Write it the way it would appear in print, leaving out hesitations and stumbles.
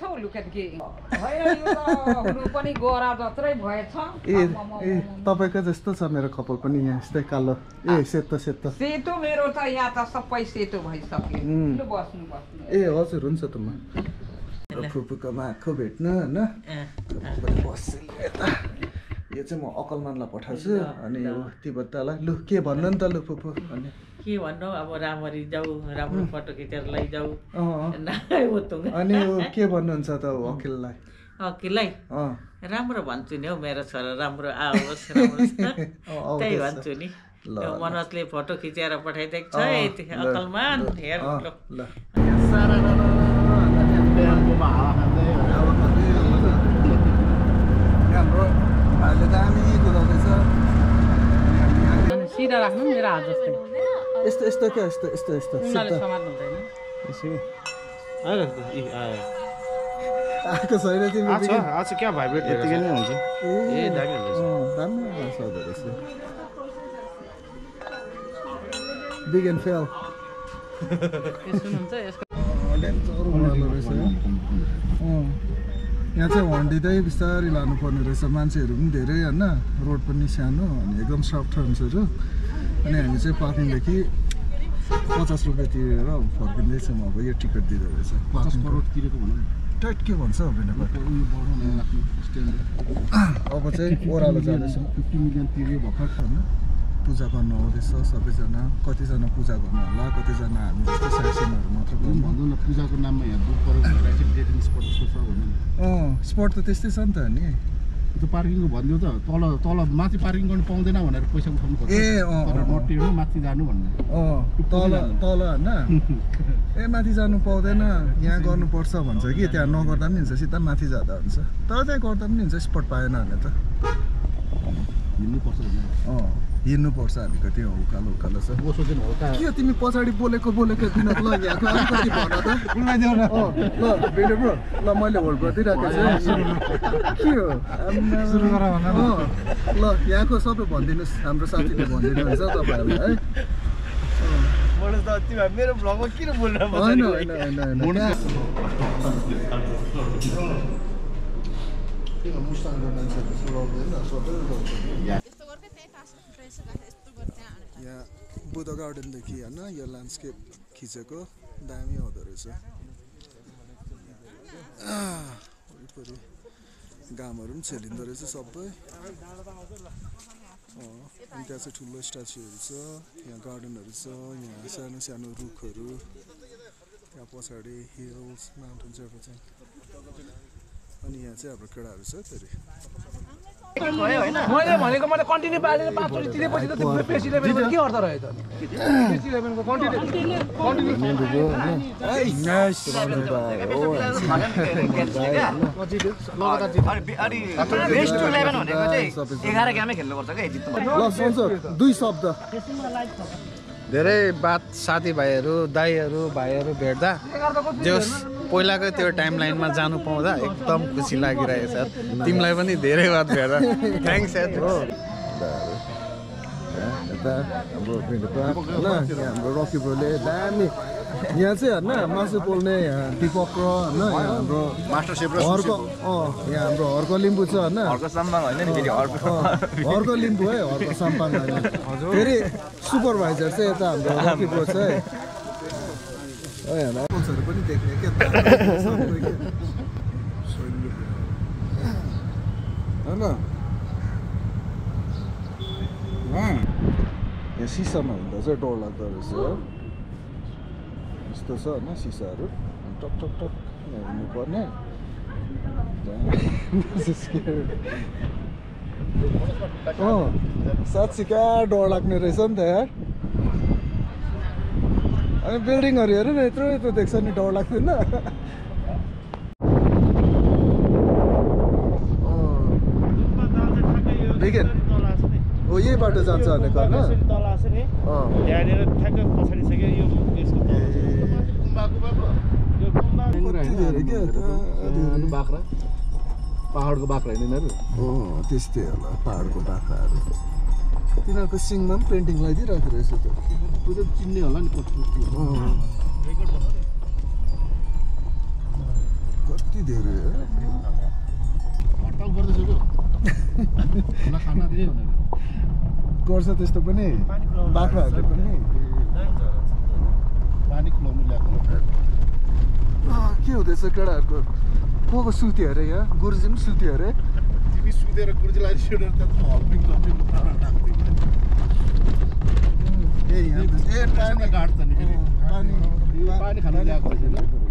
छौ लुकेटकी होइन यो त हुनु पनि गोरा जत्रै भएछ तपाईको जस्तो छ मेरो कपाल पनि यहाँ यस्तै कालो सेतो सेतो मेरो त यहाँ त सबै सेतो भइसक्यो लु बस्नु हजुर हुन्छ त म फुपूकोमा आएको भेट्न होइन यता यो चाहिँ म अकलमानलाई पठाउँछु अनि यो तिब्बतलाई लु के भन्नु नि त लु फुपू अनि के भन्नु अब राम्ररी जाऊ राम्रो फोटो खिचेर लैजाऊ अनि यो के भन्नुहुन्छ त अकिललाई राम्रो भन्छु नि हौ मेरो छोरा राम्रो आओस् त्यही भन्छु नि मनोजले फोटो खिचेर पठाइदिएको छ अकलमान हेर सिधा राख्नु मेरो हात जस्तै यस्तो क्या यस्तो आएको छैन तिमी आज क्या भाइब्रेट यतिकै नै हुन्छ दामी रहेछ बिग एन्ड फेल यहाँ चाहिँ हन्डिँदै बिस्तारै लानुपर्ने रहेछ मान्छेहरू पनि धेरै होइन रोड पनि सानो अनि एकदम सफ्ट टर्म्सहरू अनि हामी चाहिँ पार्किङदेखि 50 रुपियाँ तिरेर फर्किँदैछौँ अब यो टिकट दिँदो रहेछ टाइट के भन्छ अब चाहिँ ओह्रालो जाँदैछौँ 50 मिलियन तिर्यो भर्खर होइन पूजा गर्न आउँदैछ सबैजना कतिजना पूजा गर्न होला कतिजना हामी जस्तो साइनहरू मात्र भन्नु न पूजाको नाममा यहाँ बुक गरेर डेटिङ स्पट जस्तो छ भन्नु स्पट त त्यस्तै छ नि त नि त्यो पार्किङको भनिदियो त तल माथि पार्किङ गर्नु पाउँदैन भनेर पैसा उठाउनु पर्छ नटिनु माथि जानु भन्ने तल होइन माथि जानु पाउँदैन यहाँ गर्नुपर्छ भन्छ कि त्यहाँ नगर्दा पनि हुन्छ सिधा माथि जाँदा हुन्छ तर त्यहाँ गर्दा पनि हुन्छ स्पट पाएन भने त हिँड्नुपर्छ हिँड्नुपर्छ हामीको त्यो उकालो छ के तिमी पछाडि बोलेको दिन ल यहाँको अलिकति भन त ल भिडियो ब्रो ल मैले होल्ड गरिदिइरहेको छु के हो ल यहाँको सबै भनिदिनुहोस् हाम्रो साथीले भनिदिनुहुन्छ तपाईँहरूलाई है मेरो भ्लगमा किन बोल्नु यहाँ बुद्ध गार्डनदेखि होइन यो ल्यान्डस्केप खिचेको दामी हुँदो रहेछ वरिपरि घामहरू पनि छेलिँदो रहेछ सबै अनि त्यहाँ चाहिँ ठुलो स्ट्याचुहरू छ यहाँ गार्डनहरू छ यहाँ सानो सानो रुखहरू त्यहाँ पछाडि हिल्स माउन्टेन्सहरू चाहिँ अनि यहाँ चाहिँ हाम्रो केटाहरू छ फेरि मैले भनेको मैले कन्टिन्यू पालेर 5 चोटि तिरेपछि त त्यो पेसी लेभलको के अर्थ रह्यो त पेसी लेभलको कन्टिन्यू बेस्ट 11 भनेको चाहिँ 11 गेमै खेल्नुपर्छ के जित्नु ल सुन्छ दुई शब्द धेरै बात साथीभाइहरू दाइहरू भाइहरू भेट्दा जस पहिलाको त्यो टाइमलाइनमा जानु पाउँदा एकदम खुसी लागिरहेको छ तिमीलाई पनि धेरै बात भेट्दा थ्याङ्क्स यार हो हाम्रो हाम्रो रकी ब्रोले दामी यहाँ चाहिँ होइन मासु पोल्ने दिपक र होइन हाम्रो मास्टर सेफ र यहाँ हाम्रो हर्क लिम्बू छ होइन हर्क लिम्बू है हर्क साम्पाङ फेरि सुपरभाइजर चाहिँ यता हाम्रो रकी ब्रो छ है एप्पल्सहरू पनि देख्ने क्या होइन यहाँ सिसामा हिँड्दा चाहिँ डर लाग्दो रहेछ यस्तो छ होइन सिसाहरू टक टक टक हिँड्नुपर्ने साँच्ची क्या डर लाग्ने रहेछ नि त यार अनि बिल्डिङहरू हेर न यत्रो यत्रो देख्छ नि डर लाग्दैन बिगेन हो यही बाटो जान्छ भनेको होइन बाख्रा पहाडको बाख्रा यिनीहरू त्यस्तै होला पहाडको बाख्राहरू तिनीहरूको सिङमा पनि पेन्टिङ लगाइदिइरहेको रहेछ त त्यो चिन्ने होला नि कति कति धेरै हो हडताल गर्दैछ कि खाना खाना दिँदै भनेर गर्छ त्यस्तो पनि बाख्राहरूले पनि पानी खुलाउनु ल्याएको के हुँदैछ केटाहरूको को सुत्यो अरे यहाँ गुरुजी पनि सुत्यो अरे तिमी सुतेर गुरुजीलाई सुनेर त हल्पिङ लपिङ ए यहाँ गाड त नि पानी खानु ल्याएको